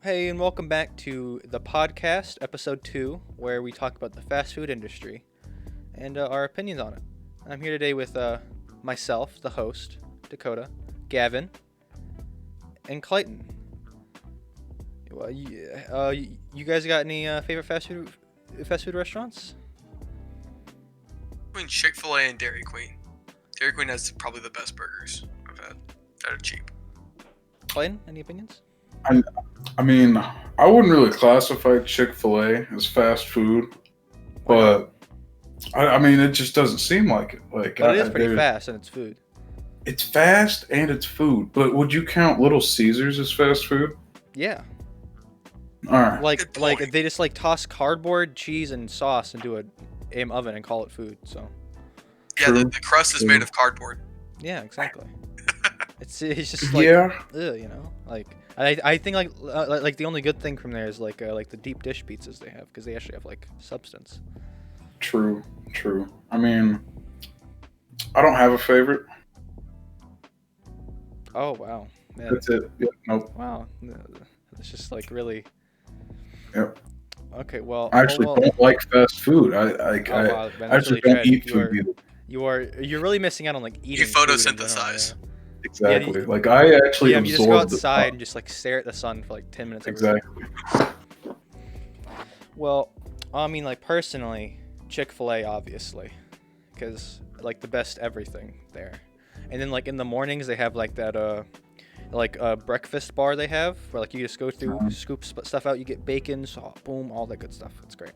Hey, and welcome back to the podcast, episode 2, where we talk about the fast food industry and our opinions on it. I'm here today with myself, the host, Dakota, Gavin, and Clayton. You guys got any favorite fast food restaurants? Between Chick-fil-A and Dairy Queen. Dairy Queen has probably the best burgers I've had that are cheap. Clayton, any opinions? I mean, I wouldn't really classify Chick-fil-A as fast food, Why not? but I mean, it just doesn't seem like it. But it is pretty fast and it's food. It's fast and it's food. But would you count Little Caesars as fast food? Yeah. All right. Like they just like toss cardboard, cheese, and sauce into a aim oven and call it food. So Yeah, the, True. the crust is made of cardboard. yeah, exactly. It's just like Yeah. like I think like the only good thing from there is like the deep dish pizzas they have because they actually have like substance. True. I mean, I don't have a favorite. Oh wow, yeah, That's it. Yeah, nope. wow, it's just like really Yep. okay. Well, I actually well, don't like fast food. I oh wow, man, I that's actually really don't tragic. eat food either. You're really missing out on like eating. You food in general, photosynthesize. Exactly. Like I actually Yeah, you just go absorb the outside and just like stare at the sun for like 10 minutes. every day. Exactly. Well, I mean, like personally, Chick-fil-A obviously, because like the best everything there. And then like in the mornings they have like that breakfast bar they have where like you just go through, scoop stuff out, you get bacon, salt, boom, all that good stuff. It's great.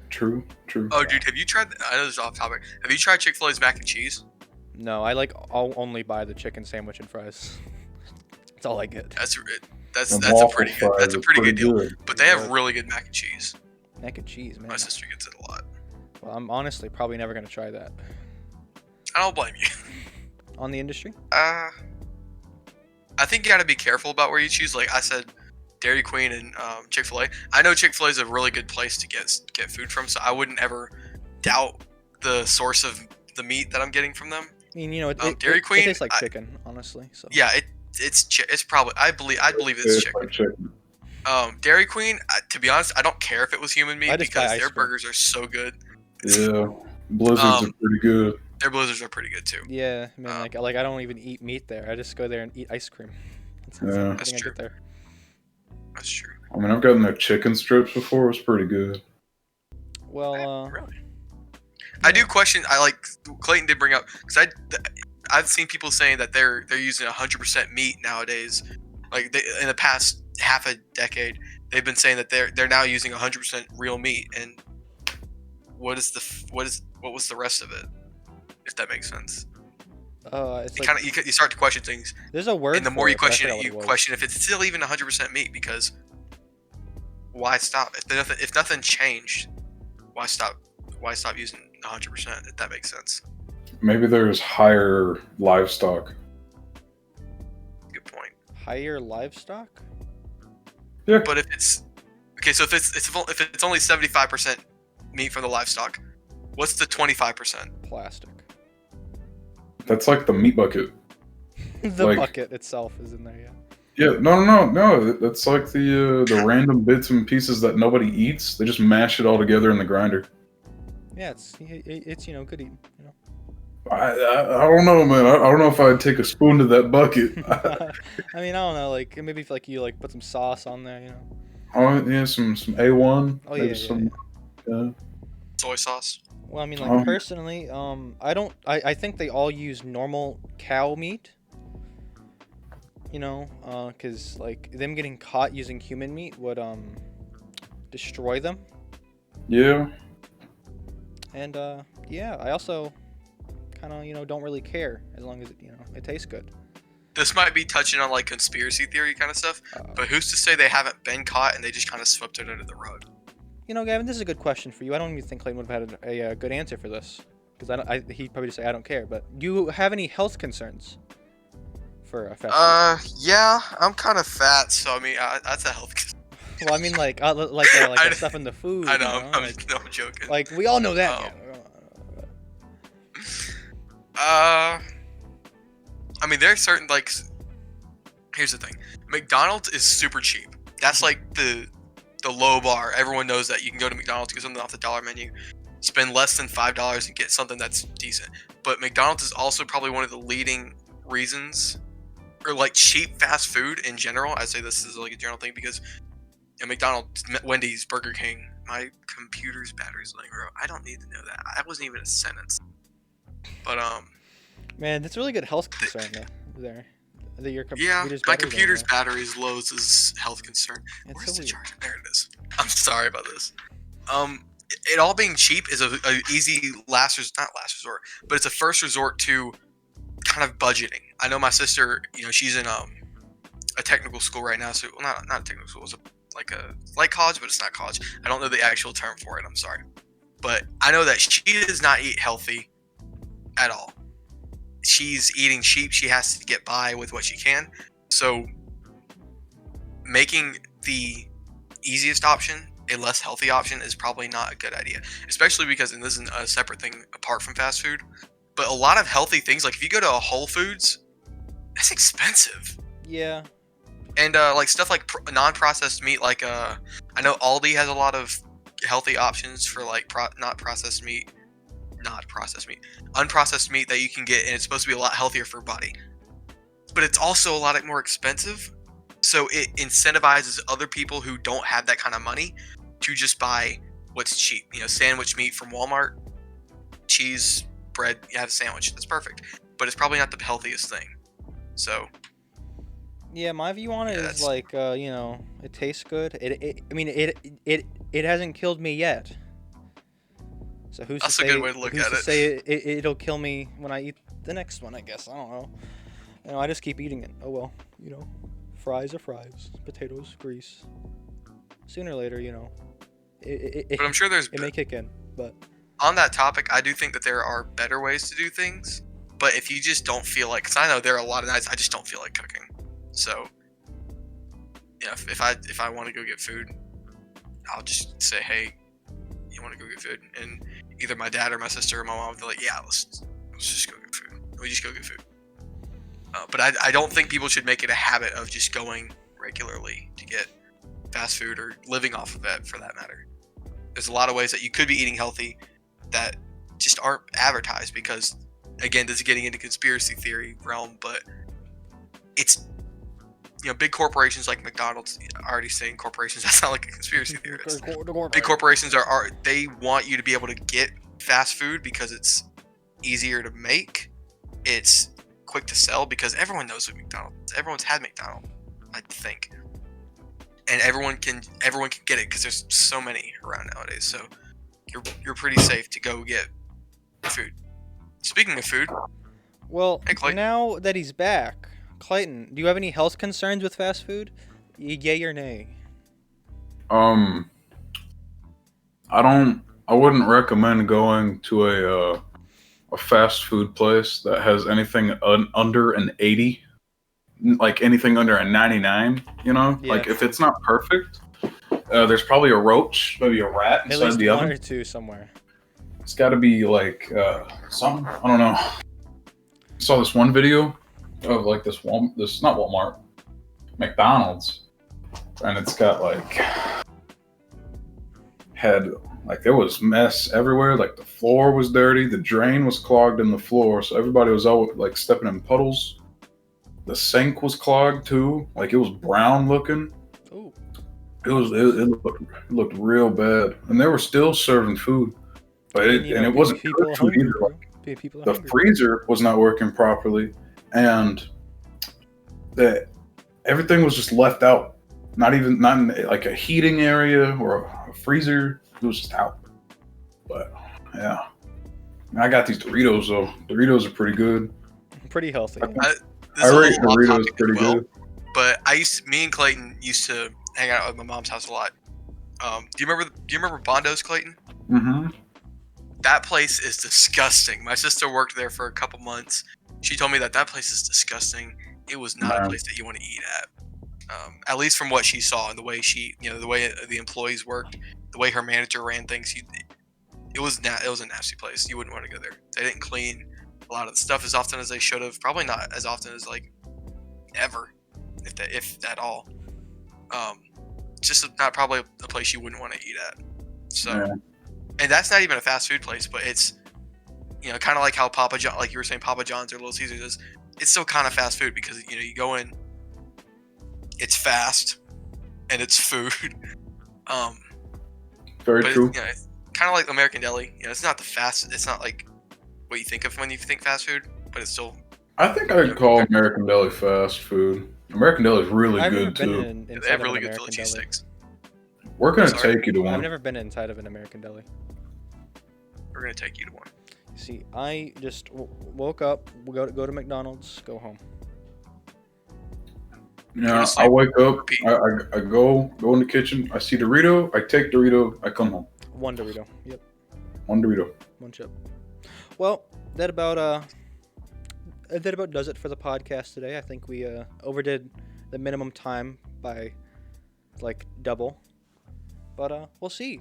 True. Oh, dude, have you tried? I know this is off topic. Have you tried Chick-fil-A's mac and cheese? No, I like I'll only buy the chicken sandwich and fries. That's all I get. That's The that's a waffle pretty good. fries That's a are pretty good deal. good. But they have really good mac and cheese. Mac and cheese, man. My sister gets it a lot. Well, I'm honestly probably never gonna try that. I don't blame you. On the industry? I think you gotta be careful about where you choose. Like I said, Dairy Queen and Chick-fil-A. I know Chick-fil-A is a really good place to get food from, so I wouldn't ever doubt the source of the meat that I'm getting from them. I mean, Dairy it Queen, tastes like chicken, honestly. So Yeah, it's probably I believe it's It's chicken. like chicken. Dairy Queen, to be honest, I don't care if it was human meat I just buy because ice their cream. burgers are so good. Yeah. Blizzards Um, are pretty good. Their blizzards are pretty good too. yeah, man, Um, like I don't even eat meat there. I just go there and eat ice cream. That's Yeah. the only That's thing I true. get there. That's true. I mean, I've gotten their chicken strips before. It was pretty good. Well, Really? I do question. I like Clayton did bring up because I've seen people saying that they're using 100% meat nowadays. Like in the past half a decade, they've been saying that they're now using 100% real meat. And what was the rest of it? If that makes sense. it's You like kind of you start to question things, there's a word. and the for more you but I question forgot it, what you was. question if it's still even 100% meat. Because why stop? If nothing changed, why stop? Why stop using 100%? If that makes sense. Maybe there's higher livestock. Good point. Higher livestock. But if it's okay, so if it's only 75% meat from the livestock, what's the 25%? Plastic. That's like the meat bucket. The Like- bucket itself is in there. Yeah. Yeah, no. That's like the random bits and pieces that nobody eats. They just mash it all together in the grinder. Yeah, it's good eating. I don't know, man. I don't know if I'd take a spoon to that bucket. I mean, I don't know. Like maybe if like you like put some sauce on there. Oh yeah, some A1. Oh maybe yeah. some. Yeah. Soy sauce. Well, I mean, like Oh. personally, I don't. I think they all use normal cow meat. Cause like them getting caught using human meat would destroy them. Yeah. And yeah, I also kind of don't really care as long as it tastes good. This might be touching on like conspiracy theory kind of stuff, but who's to say they haven't been caught and they just kind of swept it under the rug? Gavin, this is a good question for you. I don't even think Clayton would have had a good answer for this because he'd probably just say I don't care. But do you have any health concerns for fast food? Yeah, I'm kind of fat, so I mean that's a health. Well, I mean, like the stuff in the food. I know. I'm joking. Like we all know that. I mean, there's certain like. Here's the thing. McDonald's is super cheap. That's like the low bar. Everyone knows that you can go to McDonald's, get something off the dollar menu, spend less than $5 and get something that's decent. But McDonald's is also probably one of the leading reasons, or like cheap fast food in general. I say this is like a general thing because McDonald's, Wendy's, Burger King. My computer's battery's letting go. I don't need to know that. That wasn't even a sentence. But Man, that's a really good health concern there. That your yeah, computer's my battery's computer's on battery is low as health concern. That's Where's so the weird. charger? There it is. I'm sorry about this. It all being cheap is a easy not last resort, but it's a first resort to kind of budgeting. I know my sister, she's in a technical school right now, so not a technical school, it's like college, but it's not college. I don't know the actual term for it. I'm sorry, but I know that she does not eat healthy at all. She's eating cheap. She has to get by with what she can. So making the easiest option a less healthy option is probably not a good idea, especially because, and this is a separate thing apart from fast food, but a lot of healthy things, like if you go to a Whole Foods, that's expensive. Yeah. And like stuff like non-processed meat, like I know Aldi has a lot of healthy options for like unprocessed meat that you can get, and it's supposed to be a lot healthier for your body. But it's also a lot more expensive, so it incentivizes other people who don't have that kind of money to just buy what's cheap. Sandwich meat from Walmart, cheese, bread. You have a sandwich. That's perfect, but it's probably not the healthiest thing. So. Yeah, my view on it is like, it tastes good. It hasn't killed me yet. So who's That's to a say? good way to look who's at to it. say it'll kill me when I eat the next one? I guess I don't know. I just keep eating it. Oh well, fries are fries, potatoes, grease. Sooner or later, But I'm sure there's. It may kick in, but. On that topic, I do think that there are better ways to do things. But if you just don't feel like, because I know there are a lot of nights I just don't feel like cooking. So, if I want to go get food, I'll just say, hey, you want to go get food? And either my dad or my sister or my mom, they're like, yeah, let's just go get food. We just go get food. But I don't think people should make it a habit of just going regularly to get fast food or living off of it, for that matter. There's a lot of ways that you could be eating healthy that just aren't advertised because, again, this is getting into conspiracy theory realm, but it's, big corporations like McDonald's, already saying corporations, that's not like a conspiracy theorist. Big corporations they want you to be able to get fast food because it's easier to make. It's quick to sell because everyone knows what McDonald's. Everyone's had McDonald's, I think. And everyone can get it because there's so many around nowadays. So you're pretty safe to go get food. Speaking of food, well, hey, now that he's back, Clayton, do you have any health concerns with fast food? Yay or nay? I wouldn't recommend going to a fast food place that has anything under an 80, like anything under a 99. Yeah. Like if it's not perfect, there's probably a roach, maybe a rat inside At least the one oven. or two somewhere. It's got to be like something. I don't know. I saw this one video of like this not Walmart, McDonald's, and it's got there was mess everywhere. Like the floor was dirty, the drain was clogged in the floor, so everybody was all like stepping in puddles. The sink was clogged too, like it was brown looking. Ooh. It looked real bad, and they were still serving food, but it wasn't good food either. The freezer was not working properly, and everything was just left out. Not in like a heating area or a freezer. It was just out. But yeah, I got these Doritos though. Doritos are pretty good. Pretty healthy. I rate Doritos pretty good. But me and Clayton used to hang out at my mom's house a lot. Do you remember Bondo's, Clayton? Mm-hmm. That place is disgusting. My sister worked there for a couple months. She told me that place is disgusting. It was not a place that you want to eat at least from what she saw and the way the way the employees worked, the way her manager ran things. It was a nasty place. You wouldn't want to go there. They didn't clean a lot of the stuff as often as they should have. Probably not as often as like ever, if at all. just not probably a place you wouldn't want to eat at. So, Yeah. and that's not even a fast food place, but it's, kind of like how Papa John, like you were saying, Papa John's or Little Caesars is. It's still kind of fast food because you go in, it's fast, and it's food. Very But true. it's kind of like American Deli. It's not the fast. It's not like what you think of when you think fast food, but it's still. I think I'd call American Deli fast food. American Deli is really I've never good been too. in, They inside have of an really good Philly American deli. cheesesteaks. We're gonna Sorry. take you to I've one. never been inside of an American deli. We're gonna take you to one. See, I just woke up, go to McDonald's, go home. Yeah, I sleep, wake up, repeat. I go in the kitchen, I see Dorito, I take Dorito, I come home. One Dorito. Yep, One Dorito. one chip. Well, that about does it for the podcast today. I think we overdid the minimum time by like double. But we'll see.